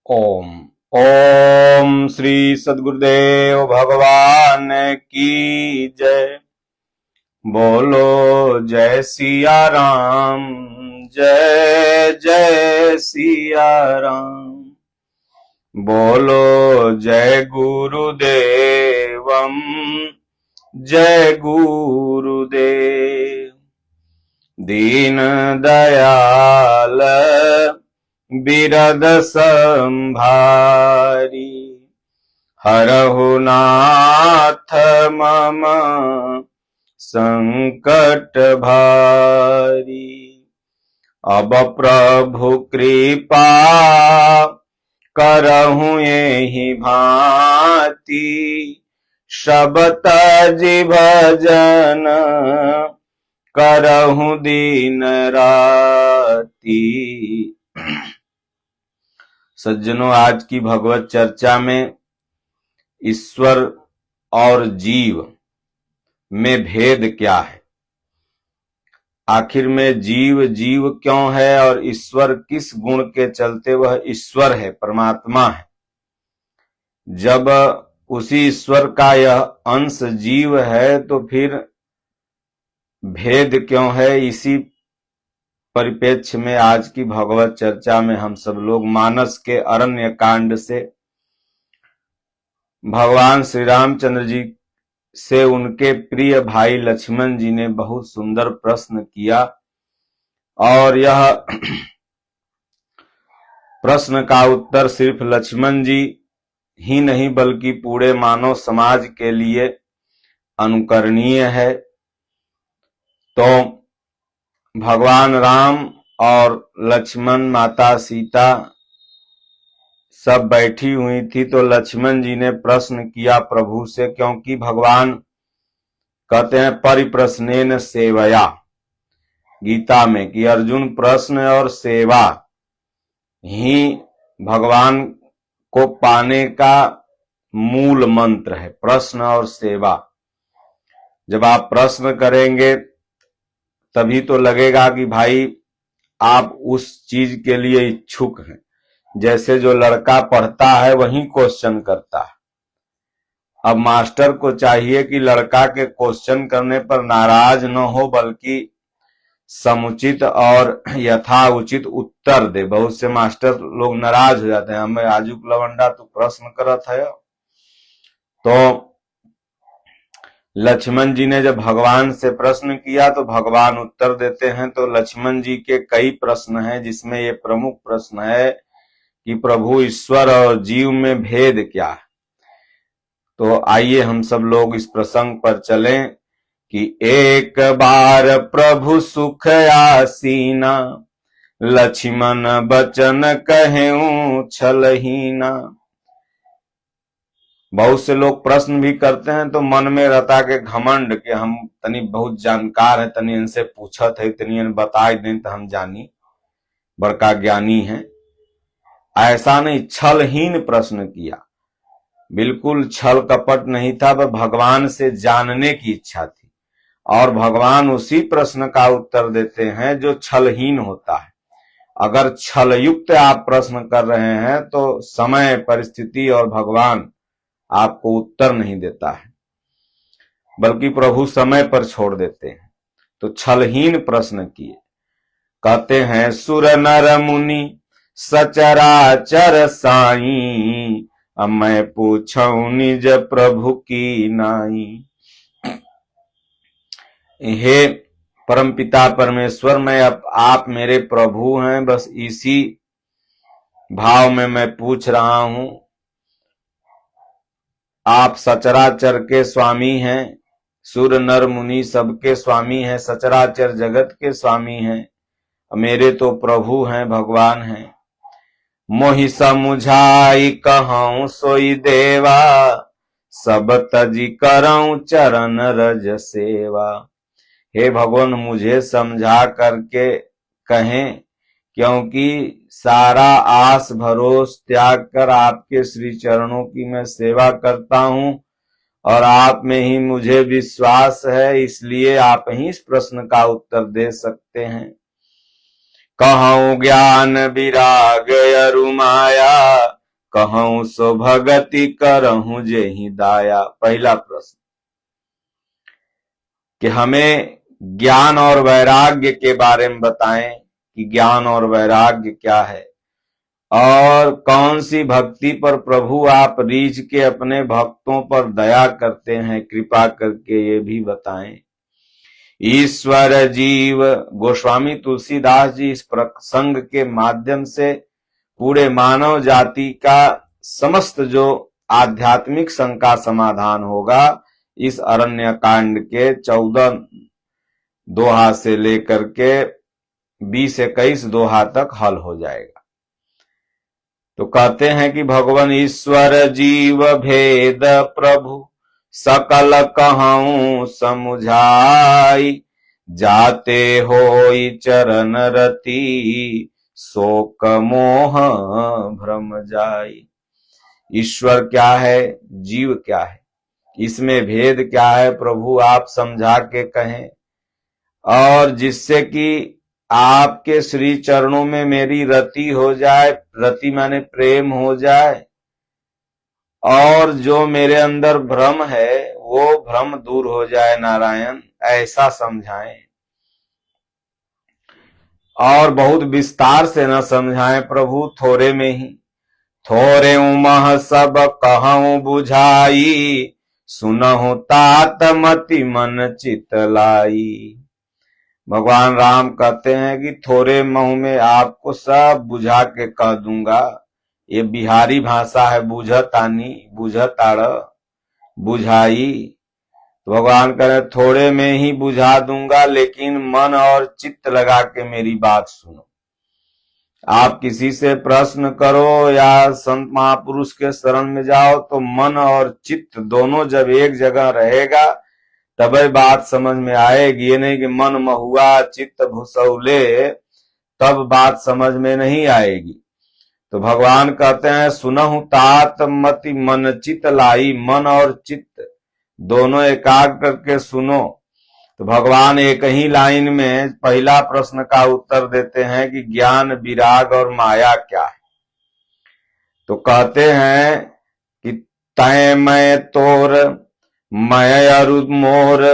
ओम ओम श्री सद्गुरुदेव भगवान की जय। बोलो जय सिया राम, जय जय सिया राम। बोलो जय गुरुदेवम, जय गुरुदेव। दीन दयाल बिरद संभारी, हरहु नाथ मम संकट भारी। अब प्रभु कृपा करहु एहि भांति, शबत जी भजन करहु दिन राती। सज्जनों, आज की भगवत चर्चा में ईश्वर और जीव में भेद क्या है, आखिर में जीव जीव क्यों है और ईश्वर किस गुण के चलते वह ईश्वर है, परमात्मा है। जब उसी ईश्वर का यह अंश जीव है तो फिर भेद क्यों है। इसी परिप्रेक्ष्य में आज की भगवत चर्चा में हम सब लोग मानस के अरण्य कांड से भगवान श्री रामचंद्र जी से उनके प्रिय भाई लक्ष्मण जी ने बहुत सुंदर प्रश्न किया और यह प्रश्न का उत्तर सिर्फ लक्ष्मण जी ही नहीं बल्कि पूरे मानव समाज के लिए अनुकरणीय है। तो भगवान राम और लक्ष्मण, माता सीता सब बैठी हुई थी तो लक्ष्मण जी ने प्रश्न किया प्रभु से, क्योंकि भगवान कहते हैं परिप्रश्नेन सेवया गीता में कि अर्जुन, प्रश्न और सेवा ही भगवान को पाने का मूल मंत्र है। प्रश्न और सेवा, जब आप प्रश्न करेंगे तभी तो लगेगा कि भाई आप उस चीज के लिए इच्छुक हैं। जैसे जो लड़का पढ़ता है वही क्वेश्चन करता है। अब मास्टर को चाहिए कि लड़का के क्वेश्चन करने पर नाराज न हो बल्कि समुचित और यथा उचित उत्तर दे। बहुत से मास्टर लोग नाराज हो जाते हैं, हमें आजुक लवंडा तो प्रश्न करत है। तो लक्ष्मण जी ने जब भगवान से प्रश्न किया तो भगवान उत्तर देते हैं। तो लक्ष्मण जी के कई प्रश्न हैं, जिसमें ये प्रमुख प्रश्न है कि प्रभु ईश्वर और जीव में भेद क्या है। तो आइए हम सब लोग इस प्रसंग पर चलें कि एक बार प्रभु सुख आसीना, लक्ष्मण बचन कहेऊ छलहीना। बहुत से लोग प्रश्न भी करते हैं तो मन में रहता के घमंड के हम तनी बहुत जानकार है, तनी इनसे पूछत है, तनी बता दें तो हम जानी, बड़का ज्ञानी है। ऐसा नहीं, छलहीन प्रश्न किया, बिल्कुल छल कपट नहीं था, वह भगवान से जानने की इच्छा थी और भगवान उसी प्रश्न का उत्तर देते हैं जो छलहीन होता है। अगर छलयुक्त आप प्रश्न कर रहे हैं तो समय, परिस्थिति और भगवान आपको उत्तर नहीं देता है, बल्कि प्रभु समय पर छोड़ देते हैं। तो छलहीन प्रश्न किए। कहते हैं सुर नर मुनि सचराचर साई, अब मैं पूछूं निज प्रभु की नाई। हे परमपिता परमेश्वर, मैं अब आप मेरे प्रभु हैं, बस इसी भाव में मैं पूछ रहा हूं। आप सचराचर के स्वामी हैं, सुर नर मुनि सबके स्वामी हैं, सचराचर जगत के स्वामी हैं, मेरे तो प्रभु हैं, भगवान हैं। मोहि समुझाई कहूं सोई देवा, सब तजी करऊं चरण रज सेवा। हे भगवान, मुझे समझा करके कहें, क्योंकि सारा आस भरोस त्याग कर आपके श्री चरणों की मैं सेवा करता हूं और आप में ही मुझे विश्वास है, इसलिए आप ही इस प्रश्न का उत्तर दे सकते हैं। कहूँ ज्ञान विराग अरु माया, कहूँ सो भगति करहूँ जेहि दाया। पहला प्रश्न कि हमें ज्ञान और वैराग्य के बारे में बताएं कि ज्ञान और वैराग्य क्या है, और कौन सी भक्ति पर प्रभु आप रीझ के अपने भक्तों पर दया करते हैं, कृपा करके ये भी बताएं। ईश्वर जीव गोस्वामी तुलसीदास जी इस प्रसंग के माध्यम से पूरे मानव जाति का समस्त जो आध्यात्मिक शंका समाधान होगा, इस अरण्य कांड के 14 दोहा से लेकर के 20-21 दोहा तक हल हो जाएगा। तो कहते हैं कि भगवान ईश्वर जीव भेद प्रभु, सकल कहूँ समुझाई, जाते होई चरण रति, शोक मोह भ्रम जाई। ईश्वर क्या है, जीव क्या है, इसमें भेद क्या है, प्रभु आप समझा के कहें, और जिससे कि आपके श्री चरणों में मेरी रति हो जाए, रति माने प्रेम हो जाए, और जो मेरे अंदर भ्रम है वो भ्रम दूर हो जाए, नारायण ऐसा समझाएं। और बहुत विस्तार से न समझाएं प्रभु, थोड़े में ही। थोरे उमह सब कहूँ बुझाई, सुनहु तात मति मन चित लाई। भगवान राम कहते हैं कि थोड़े मुंह में आपको सब बुझा के कह दूंगा। ये बिहारी भाषा है, बुझतानी, बुझताड़, बुझाई। तो भगवान कह रहे थोड़े में ही बुझा दूंगा, लेकिन मन और चित्त लगा के मेरी बात सुनो। आप किसी से प्रश्न करो या संत महापुरुष के शरण में जाओ, तो मन और चित्त दोनों जब एक जगह रहेगा तभी बात समझ में आएगी। ये नहीं कि मन महुआ चित्त भुसौले, तब बात समझ में नहीं आएगी। तो भगवान कहते हैं सुनहु तात मति मन चित लाई, मन और चित्त दोनों एकाग्र करके सुनो। तो भगवान एक ही लाइन में पहला प्रश्न का उत्तर देते हैं कि ज्ञान विराग और माया क्या है। तो कहते हैं कि तय मैं तोर, मैं अरु मोर,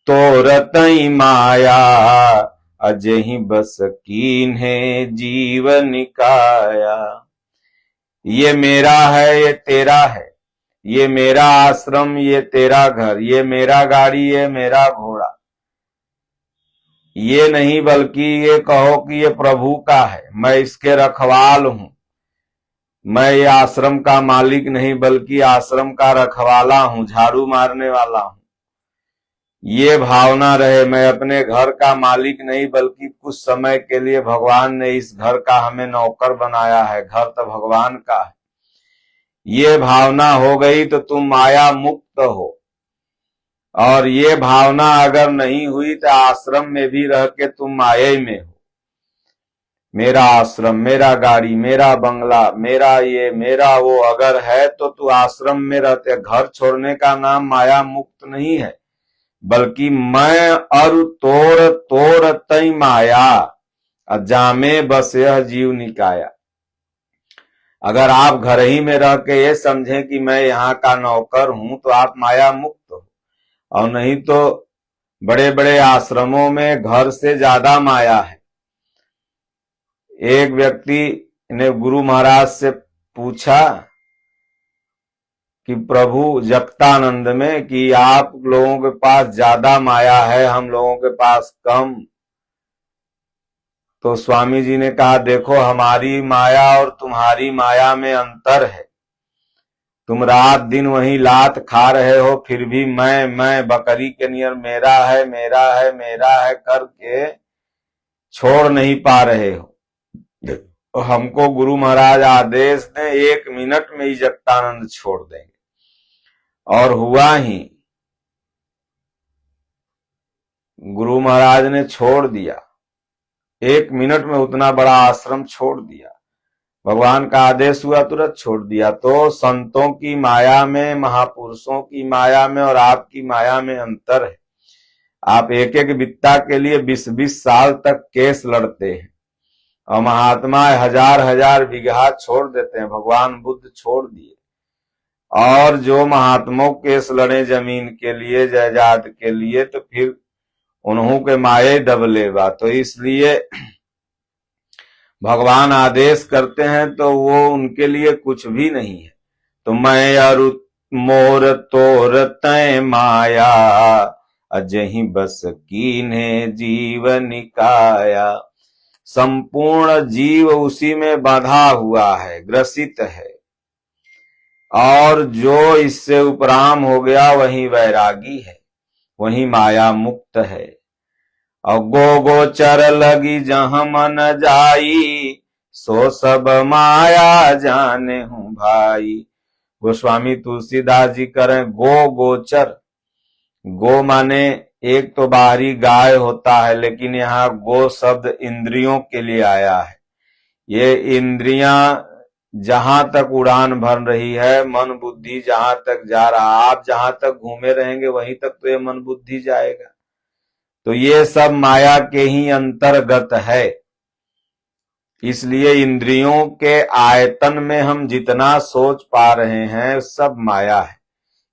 तोर तई माया, अजहि बस कीन है जीव निकाया। ये मेरा है, ये तेरा है, ये मेरा आश्रम, ये तेरा घर, ये मेरा गाड़ी, ये मेरा घोड़ा। ये नहीं बल्कि ये कहो कि ये प्रभु का है, मैं इसके रखवाल हूं। मैं ये आश्रम का मालिक नहीं बल्कि आश्रम का रखवाला हूं, झाड़ू मारने वाला हूं। ये भावना रहे, मैं अपने घर का मालिक नहीं बल्कि कुछ समय के लिए भगवान ने इस घर का हमें नौकर बनाया है, घर तो भगवान का है। ये भावना हो गई तो तुम माया मुक्त हो। और ये भावना अगर नहीं हुई तो आश्रम में भी रह के तुम माया में हो। मेरा आश्रम, मेरा गाड़ी, मेरा बंगला, मेरा ये मेरा वो अगर है तो तू आश्रम में रहते। घर छोड़ने का नाम माया मुक्त नहीं है, बल्कि मैं और तोर तोर तई माया, जामे बस यह जीव निकाया। अगर आप घर ही में रह के ये समझें कि मैं यहाँ का नौकर हूं तो आप माया मुक्त हो, और नहीं तो बड़े बड़े आश्रमों में घर से ज्यादा माया है। एक व्यक्ति ने गुरु महाराज से पूछा कि प्रभु जगतानंद में कि आप लोगों के पास ज्यादा माया है, हम लोगों के पास कम। तो स्वामी जी ने कहा देखो हमारी माया और तुम्हारी माया में अंतर है। तुम रात दिन वही लात खा रहे हो, फिर भी मैं बकरी के नियर मेरा है मेरा है मेरा है करके छोड़ नहीं पा रहे हो। हमको गुरु महाराज आदेश दें 1 मिनट में ही जगतानंद छोड़ देंगे, और हुआ ही। गुरु महाराज ने छोड़ दिया, 1 मिनट में उतना बड़ा आश्रम छोड़ दिया। भगवान का आदेश हुआ तुरंत छोड़ दिया। तो संतों की माया में, महापुरुषों की माया में और आपकी माया में अंतर है। आप एक एक वित्ता के लिए 20-20 साल तक केस लड़ते हैं, और महात्मा हजार हजार बीघा छोड़ देते हैं, भगवान बुद्ध छोड़ दिए। और जो महात्माओं केस लड़े जमीन के लिए, जायदाद के लिए, तो फिर उन्हों के माये दबलेगा। तो इसलिए भगवान आदेश करते हैं तो वो उनके लिए कुछ भी नहीं है। तो मैं अरु मोर तोर तय माया, अजहि बस कीन्हे जीव निकाया। संपूर्ण जीव उसी में बाधा हुआ है, ग्रसित है, और जो इससे उपराम हो गया वही वैरागी है, वही माया मुक्त है। और गो गोचर लगी जहां मन जाई, सो सब माया जाने हूं भाई। गोस्वामी तुलसीदास जी करें गो गोचर। गो माने एक तो बाहरी गाय होता है, लेकिन यहाँ गो शब्द इंद्रियों के लिए आया है। ये इंद्रियां जहां तक उड़ान भर रही है, मन बुद्धि जहां तक जा रहा, आप जहां तक घूमे रहेंगे वहीं तक तो ये मन बुद्धि जाएगा। तो ये सब माया के ही अंतर्गत है। इसलिए इंद्रियों के आयतन में हम जितना सोच पा रहे हैं सब माया है।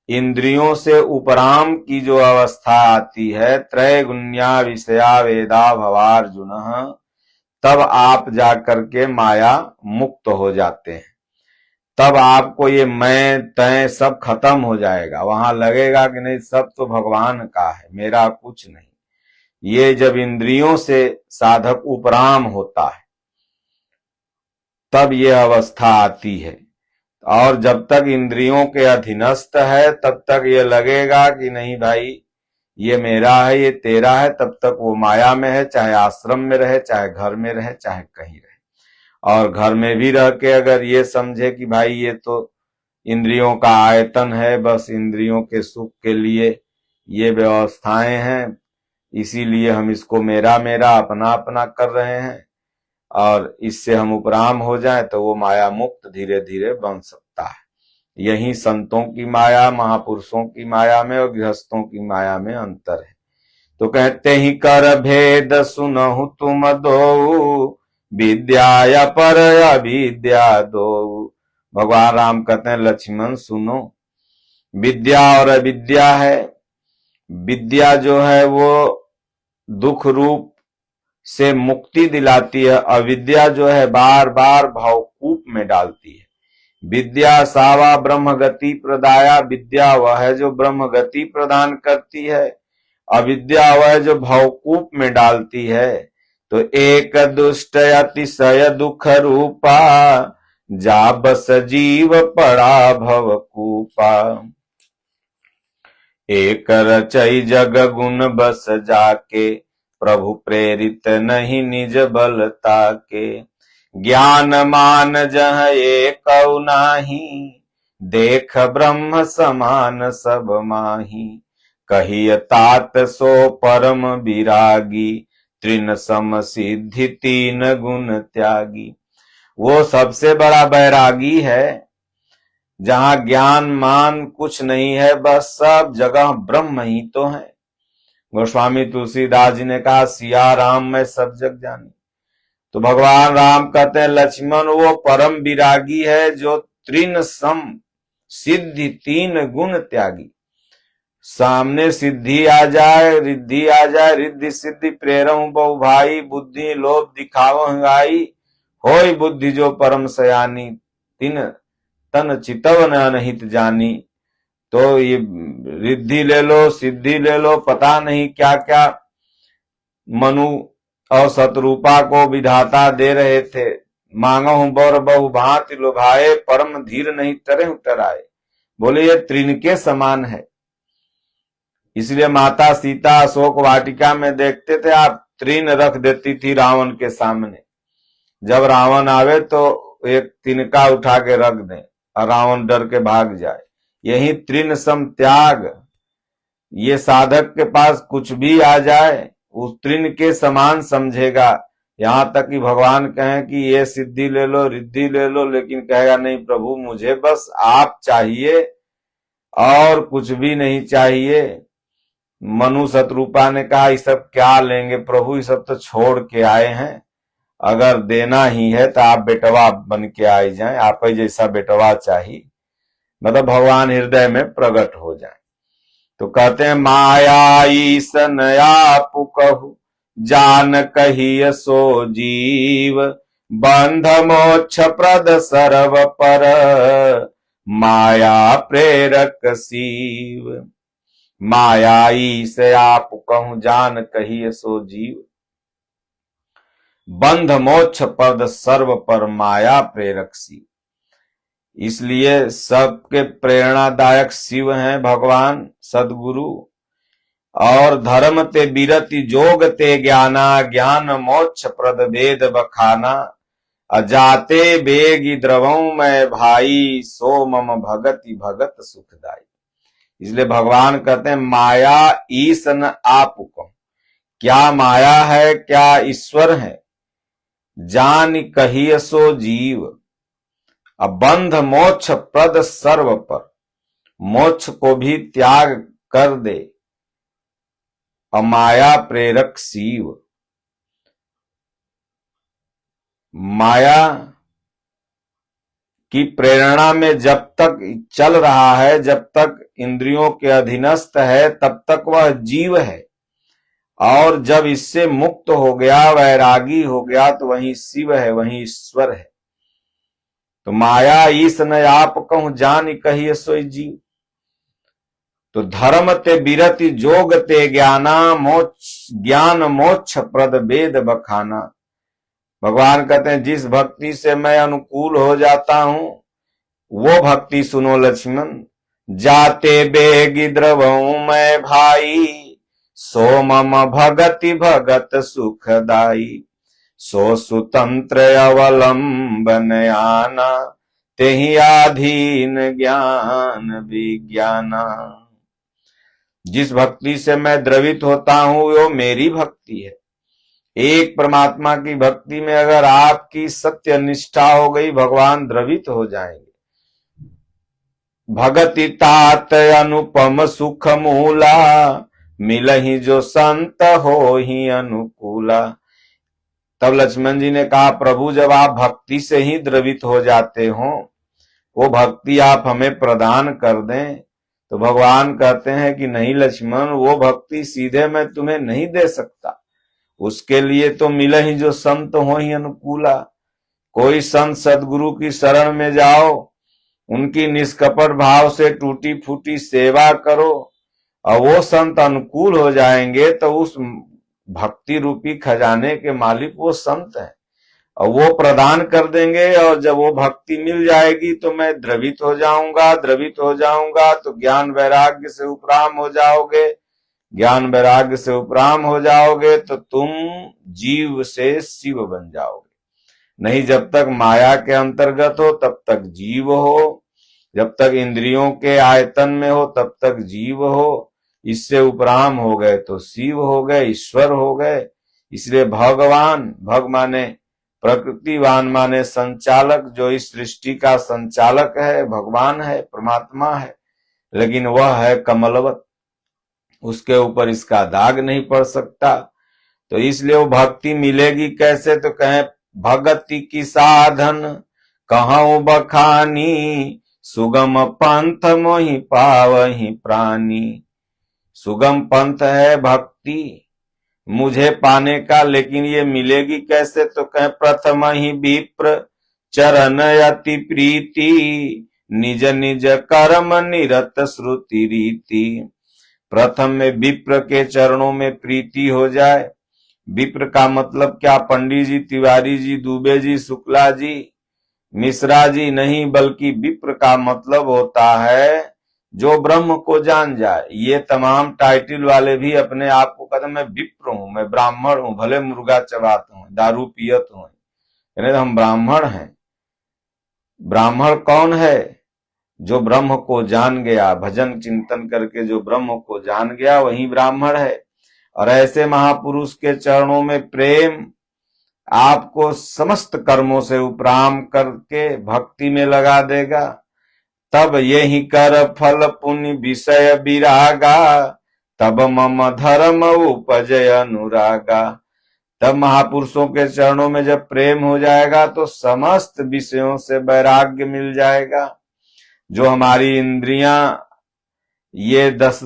इंद्रियों से उपराम की जो अवस्था आती है, त्रैगुण्या विषया वेदा भवार्जुन, तब आप जाकर के माया मुक्त हो जाते हैं। तब आपको ये मैं तय सब खत्म हो जाएगा। वहां लगेगा कि नहीं सब तो भगवान का है, मेरा कुछ नहीं। ये जब इंद्रियों से साधक उपराम होता है तब ये अवस्था आती है। और जब तक इंद्रियों के अधीनस्थ है तब तक ये लगेगा कि नहीं भाई ये मेरा है, ये तेरा है। तब तक वो माया में है, चाहे आश्रम में रहे, चाहे घर में रहे, चाहे कहीं रहे। और घर में भी रह के अगर ये समझे कि भाई ये तो इंद्रियों का आयतन है, बस इंद्रियों के सुख के लिए ये व्यवस्थाएं हैं, इसीलिए हम इसको मेरा मेरा अपना अपना कर रहे हैं, और इससे हम उपराम हो जाएं तो वो माया मुक्त धीरे धीरे बन सकता है। यही संतों की माया, महापुरुषों की माया में और गृहस्थों की माया में अंतर है। तो कहते ही कर भेद सुनहु तुम दो, विद्या या पर अविद्या दो। भगवान राम कहते हैं लक्ष्मण सुनो, विद्या और अविद्या है। विद्या जो है वो दुख रूप से मुक्ति दिलाती है, अविद्या जो है बार बार भावकूप में डालती है। विद्या सावा ब्रह्म गति प्रदाया, विद्या वह है जो ब्रह्म गति प्रदान करती है, अविद्या वह है जो भावकूप में डालती है। तो एक दुष्ट अतिशय दुख रूपा, जा बस जीव पड़ा भवकूपा। एक रचई जग गुण बस जाके, प्रभु प्रेरित नहीं निज बलता के। ज्ञान मान जह एक नाही, देख ब्रह्म समान सब माही। कहिय तात सो परम विरागी, तृण सम सिद्धि तीन गुण त्यागी। वो सबसे बड़ा बैरागी है जहां ज्ञान मान कुछ नहीं है, बस सब जगह ब्रह्म ही तो है। गोस्वामी तुलसीदास जी ने कहा सिया राम मैं सब जग जानी। तो भगवान राम कहते हैं लक्ष्मण वो परम विरागी है जो तृण सम सिद्धि तीन गुण त्यागी। सामने सिद्धि आ जाए, रिद्धि आ जाए, रिद्धि सिद्धि प्रेरम बहु भाई, बुद्धि लोभ दिखावह गाई। होय बुद्धि जो परम सयानी, तिन तन चितव न अनहित जानी। तो ये रिद्धि ले लो, सिद्धि ले लो, पता नहीं क्या क्या मनु और शत्रुपा को विधाता दे रहे थे। मांगहु बर बहु भांति लुभाए, परम धीर नहीं तरहु टराए। बोले ये तृण के समान है। इसलिए माता सीता अशोक वाटिका में देखते थे आप, तृण रख देती थी रावण के सामने। जब रावण आवे तो एक तिनका उठा के रख दे और रावण डर के भाग जाए। यही तृण सम त्याग। ये साधक के पास कुछ भी आ जाए उस तृण के समान समझेगा। यहां तक कि भगवान कहें कि ये सिद्धि ले लो, रिद्धि ले लो, लेकिन कहेगा नहीं प्रभु मुझे बस आप चाहिए और कुछ भी नहीं चाहिए। मनु शत्रुपा ने कहा ये सब क्या लेंगे प्रभु, ये सब तो छोड़ के आए हैं। अगर देना ही है तो आप बेटवा बन के आ जाएं, आप ही जैसा बेटवा चाहिए, मतलब भगवान हृदय में प्रकट हो जाए। तो कहते हैं माया ईसन आप कहु जान कहिय सो जीव, बंध मोक्ष प्रद सर्व पर माया प्रेरक शिव। माया ईस आप कहूं जान कहिय सो जीव, बंध मोक्ष पद सर्व पर माया प्रेरक शिव। इसलिए सबके प्रेरणादायक शिव हैं भगवान सदगुरु। और धर्म ते बिरति जोग ते ज्ञाना, ज्ञान मोक्ष प्रद वेद बखाना, अजाते बेगी द्रवों मैं भाई, सो मम भगति भगत सुखदाई। इसलिए भगवान कहते हैं माया ईसन आप को, क्या माया है, क्या ईश्वर है, जान कहिय सो जीव, बंध मोक्ष प्रद सर्व पर, मोक्ष को भी त्याग कर दे, अमाया प्रेरक शिव। माया की प्रेरणा में जब तक चल रहा है, जब तक इंद्रियों के अधीनस्थ है, तब तक वह जीव है। और जब इससे मुक्त हो गया, वैरागी हो गया, तो वही शिव है, वही ईश्वर है। तो माया ईस न आप कहूं जान कहिए सोई जीव। तो धर्म ते बिरति जोग ते ज्ञाना, मोक्ष ज्ञान मोक्ष प्रद वेद बखाना। भगवान कहते हैं जिस भक्ति से मैं अनुकूल हो जाता हूं, वो भक्ति सुनो लक्ष्मण। जाते बेगी द्रवऊं मैं भाई, सो मम भगति भगत सुखदाई। सो सुतंत्र अवलंबन आना, तेहि आधीन ज्ञान विज्ञाना। जिस भक्ति से मैं द्रवित होता हूं वो मेरी भक्ति है। एक परमात्मा की भक्ति में अगर आपकी सत्य निष्ठा हो गई, भगवान द्रवित हो जाएंगे। भगति तात अनुपम सुख मूला, मिलहि जो संत हो ही अनुकूला। तब लक्ष्मण जी ने कहा प्रभु जब आप भक्ति से ही द्रवित हो जाते हो, वो भक्ति आप हमें प्रदान कर दें। तो भगवान कहते हैं कि नहीं लक्ष्मण, वो भक्ति सीधे मैं तुम्हें नहीं दे सकता, उसके लिए तो मिले ही जो संत हो ही अनुकूला। कोई संत सदगुरु की शरण में जाओ, उनकी निष्कपट भाव से टूटी फूटी सेवा करो, और वो संत अनुकूल हो जाएंगे, तो उस भक्ति रूपी खजाने के मालिक वो संत है, और वो प्रदान कर देंगे। और जब वो भक्ति मिल जाएगी तो मैं द्रवित हो जाऊंगा, द्रवित हो जाऊंगा तो ज्ञान वैराग्य से उपराम हो जाओगे, ज्ञान वैराग्य से उपराम हो जाओगे तो तुम जीव से शिव बन जाओगे। नहीं, जब तक माया के अंतर्गत हो तब तक जीव हो, जब तक इंद्रियों के आयतन में हो तब तक जीव हो, इससे उपराम हो गए तो शिव हो गए, ईश्वर हो गए। इसलिए भगवान, भग माने प्रकृतिवान माने संचालक, जो इस सृष्टि का संचालक है भगवान है, परमात्मा है, लेकिन वह है कमलवत, उसके ऊपर इसका दाग नहीं पड़ सकता। तो इसलिए वो भक्ति मिलेगी कैसे, तो कहें भगति की साधन कहूं बखानी, सुगम पंथ मोहि पावहि प्राणी। सुगम पंथ है भक्ति मुझे पाने का, लेकिन ये मिलेगी कैसे, तो कहें प्रथम ही विप्र चरण अति प्रीति, निज निज कर्म निरत श्रुति रीति। प्रथम में विप्र के चरणों में प्रीति हो जाए। विप्र का मतलब क्या, पंडित जी, तिवारी जी, दुबे जी, शुक्ला जी, मिश्रा जी नहीं, बल्कि विप्र का मतलब होता है जो ब्रह्म को जान जाए। ये तमाम टाइटल वाले भी अपने आप को कहते मैं विप्र हूं, मैं ब्राह्मण हूं, भले मुर्गा चबाता हूं, दारू पियत हूं, यानी हम ब्राह्मण हैं। ब्राह्मण कौन है, जो ब्रह्म को जान गया, भजन चिंतन करके जो ब्रह्म को जान गया वही ब्राह्मण है। और ऐसे महापुरुष के चरणों में प्रेम आपको समस्त कर्मों से उपराम करके भक्ति में लगा देगा। तब यही कर फल पुण्य विषय विरागा, तब मम धर्म उपजय अनुरागा। तब महापुरुषों के चरणों में जब प्रेम हो जाएगा तो समस्त विषयों से वैराग्य मिल जाएगा। जो हमारी इंद्रियां ये 10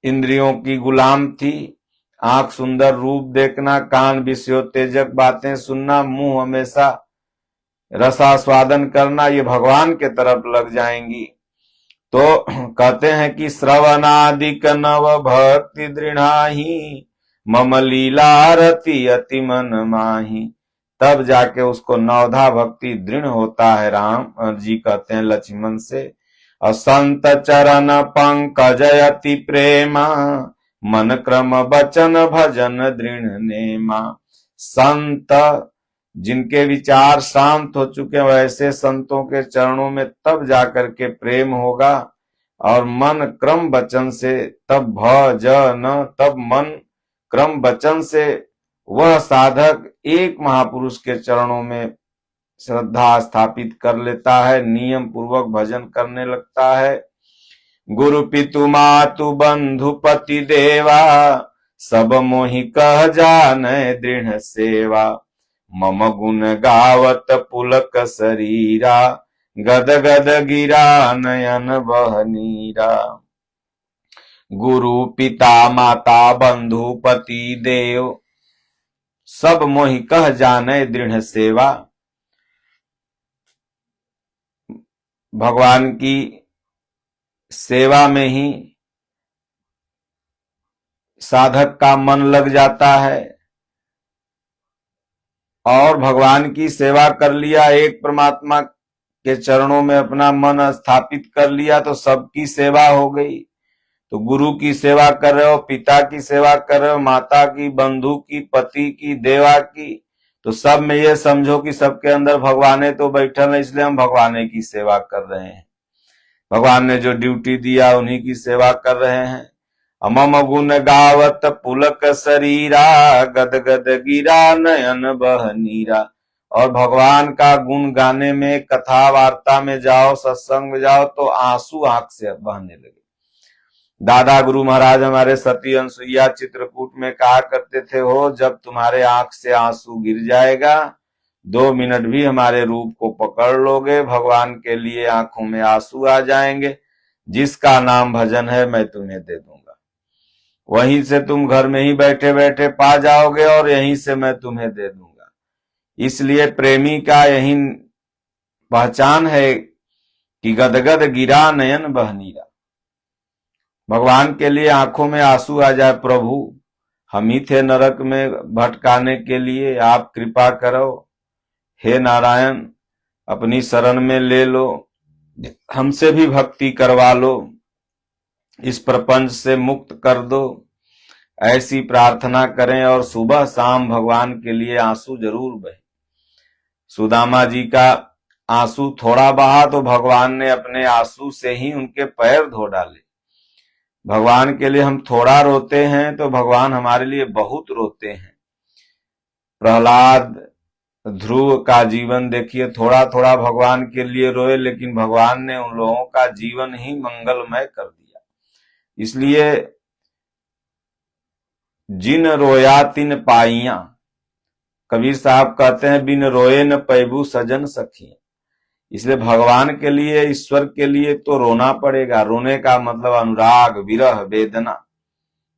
इंद्रियों की गुलाम थी, आंख सुंदर रूप देखना, कान विषयोत्तेजक बातें सुनना, मुंह हमेशा रसास्वादन करना, ये भगवान के तरफ लग जाएंगी। तो कहते हैं कि श्रवणादिक नव भक्ति दृढ़ाही, मम लीला रति अति मन माही। तब जाके उसको नवधा भक्ति दृढ़ होता है। राम जी कहते हैं लक्ष्मण से, असंत चरण पंकज अति प्रेमा, मन क्रम बचन भजन दृढ़ नेमा। संत जिनके विचार शांत हो चुके हैं, वैसे संतों के चरणों में तब जाकर के प्रेम होगा। और मन क्रम वचन से, तब भजन, तब मन क्रम वचन से वह साधक एक महापुरुष के चरणों में श्रद्धा स्थापित कर लेता है, नियम पूर्वक भजन करने लगता है। गुरु पितु मातु बंधु पति देवा, सब मोहि कह जाने दृढ़ सेवा। मम गुण गावत पुलक शरीरा, गद गद गिरा नयन बह नीरा। गुरु पिता माता बंधु पति देव, सब मोहि कह जाने दृढ़ सेवा। भगवान की सेवा में ही साधक का मन लग जाता है। और भगवान की सेवा कर लिया, एक परमात्मा के चरणों में अपना मन स्थापित कर लिया, तो सबकी सेवा हो गई। तो गुरु की सेवा कर रहे हो, पिता की सेवा कर रहे हो, माता की, बंधु की, पति की, देवा की, तो सब में ये समझो कि सबके अंदर भगवाने तो बैठल है, इसलिए हम भगवाने की सेवा कर रहे हैं। भगवान ने जो ड्यूटी दिया उन्हीं की सेवा कर रहे हैं। मम गुण गावत पुलक शरीरा, गद गद गिरा नयन बह नीरा। और भगवान का गुण गाने में, कथा वार्ता में जाओ, सत्संग में जाओ, तो आंसू आंख से बहने लगे। दादा गुरु महाराज हमारे सती अनसुईया चित्रकूट में कहा करते थे, हो जब तुम्हारे आंख से आंसू गिर जाएगा, 2 मिनट भी हमारे रूप को पकड़ लोगे, भगवान के लिए आंखों में आंसू आ जाएंगे। जिसका नाम भजन है मैं तुम्हें दे दूंगा, वहीं से तुम घर में ही बैठे बैठे पा जाओगे, और यहीं से मैं तुम्हें दे दूंगा। इसलिए प्रेमी का यही पहचान है कि गदगद गिरा नयन बह नीरा। भगवान के लिए आंखों में आंसू आ जाए, प्रभु हम ही थे नरक में भटकाने के लिए, आप कृपा करो, हे नारायण अपनी शरण में ले लो, हमसे भी भक्ति करवा लो, इस प्रपंच से मुक्त कर दो। ऐसी प्रार्थना करें और सुबह शाम भगवान के लिए आंसू जरूर बहे। सुदामा जी का आंसू थोड़ा बहा तो भगवान ने अपने आंसू से ही उनके पैर धो डाले। भगवान के लिए हम थोड़ा रोते हैं तो भगवान हमारे लिए बहुत रोते हैं। प्रहलाद, ध्रुव का जीवन देखिए, थोड़ा थोड़ा भगवान के लिए रोए, लेकिन भगवान ने उन लोगों का जीवन ही मंगलमय कर दिया। इसलिए जिन रोया तिन पाइया, कबीर साहब कहते हैं, बिन रोए न पैबू सजन सखी। इसलिए भगवान के लिए, ईश्वर के लिए तो रोना पड़ेगा। रोने का मतलब अनुराग, विरह, वेदना।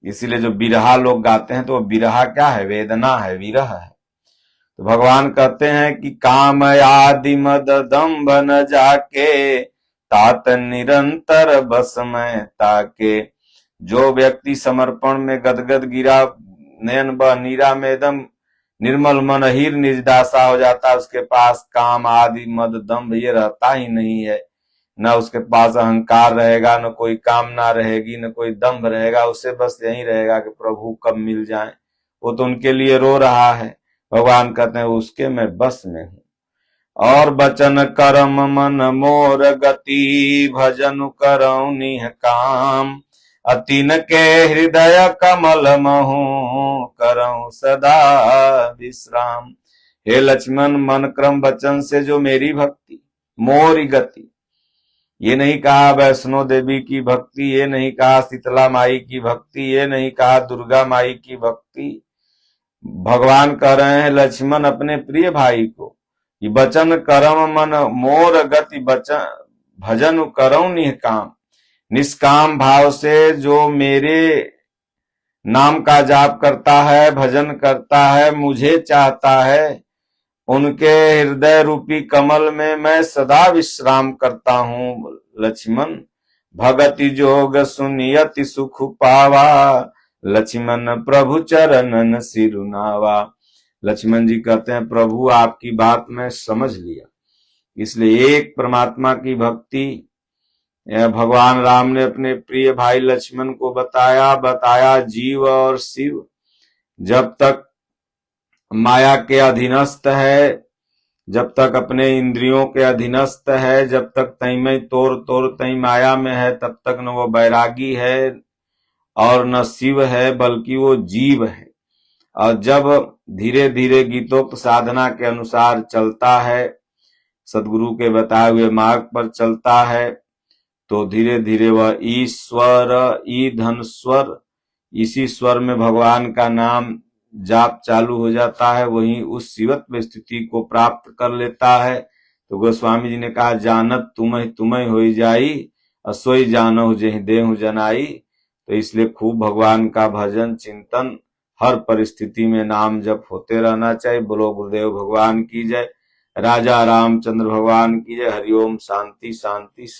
इसीलिए जो बिरहा लोग गाते हैं तो बिरहा क्या है? वेदना है, विरह है। तो भगवान कहते हैं कि काम आदि मद दंभ न जाके, तात निरंतर बस में ताके। जो व्यक्ति समर्पण में गदगद गिरा, नयन बह नीरा में एकदम निर्मल मन हीर निर्दासा हो जाता है, उसके पास काम आदि मद दंभ ये रहता ही नहीं है। न उसके पास अहंकार रहेगा, न कोई कामना रहेगी, न कोई दंभ रहेगा। उसे बस यही रहेगा कि प्रभु कब मिल जाए। वो तो उनके लिए रो रहा है। भगवान कहते हैं उसके मैं बस में हूं। और बचन करम मन मोर गति, भजन करऊं निह काम। अतिन के हृदय कमल महू, करऊं सदा विश्राम। हे लक्ष्मण, मन क्रम वचन से जो मेरी भक्ति, मोरी गति, ये नहीं कहा वैष्णो देवी की भक्ति, ये नहीं कहा शीतला माई की भक्ति, ये नहीं कहा दुर्गा माई की भक्ति, भगवान कह रहे हैं लक्ष्मण अपने प्रिय भाई को कि बचन करम मन मोर गति बचन भजन करऊं निष्काम। निष्काम भाव से जो मेरे नाम का जाप करता है, भजन करता है, मुझे चाहता है, उनके हृदय रूपी कमल में मैं सदा विश्राम करता हूं। लक्ष्मण भगति जोग सुनियति सुख पावा, लक्ष्मण प्रभु चरणन सिरुनावा। लक्ष्मण जी कहते हैं प्रभु आपकी बात मैं समझ लिया, इसलिए एक परमात्मा की भक्ति भगवान राम ने अपने प्रिय भाई लक्ष्मण को बताया जीव और शिव जब तक माया के अधीनस्थ है, जब तक अपने इंद्रियों के अधीनस्थ है, जब तक तैमय तोर तई माया में है, तब तक न वो बैरागी है और न शिव है, बल्कि वो जीव है। और जब धीरे धीरे गीतोक्त साधना के अनुसार चलता है, सदगुरु के बताए हुए मार्ग पर चलता है, तो धीरे धीरे वह ईश्वर ईधन स्वर, इसी स्वर में भगवान का नाम जाप चालू हो जाता है, वहीं उस शिवत्व स्थिति को प्राप्त कर लेता है। तो गोस्वामी जी ने कहा जानत तुम्हें होई जाई, असोई जानहु जेहि देहु जनाई। तो इसलिए खूब भगवान का भजन चिंतन हर परिस्थिति में नाम जप होते रहना चाहिए। बोलो गुरुदेव भगवान की जय, राजा रामचंद्र भगवान की जय। हरिओम। शांति शांति शांति।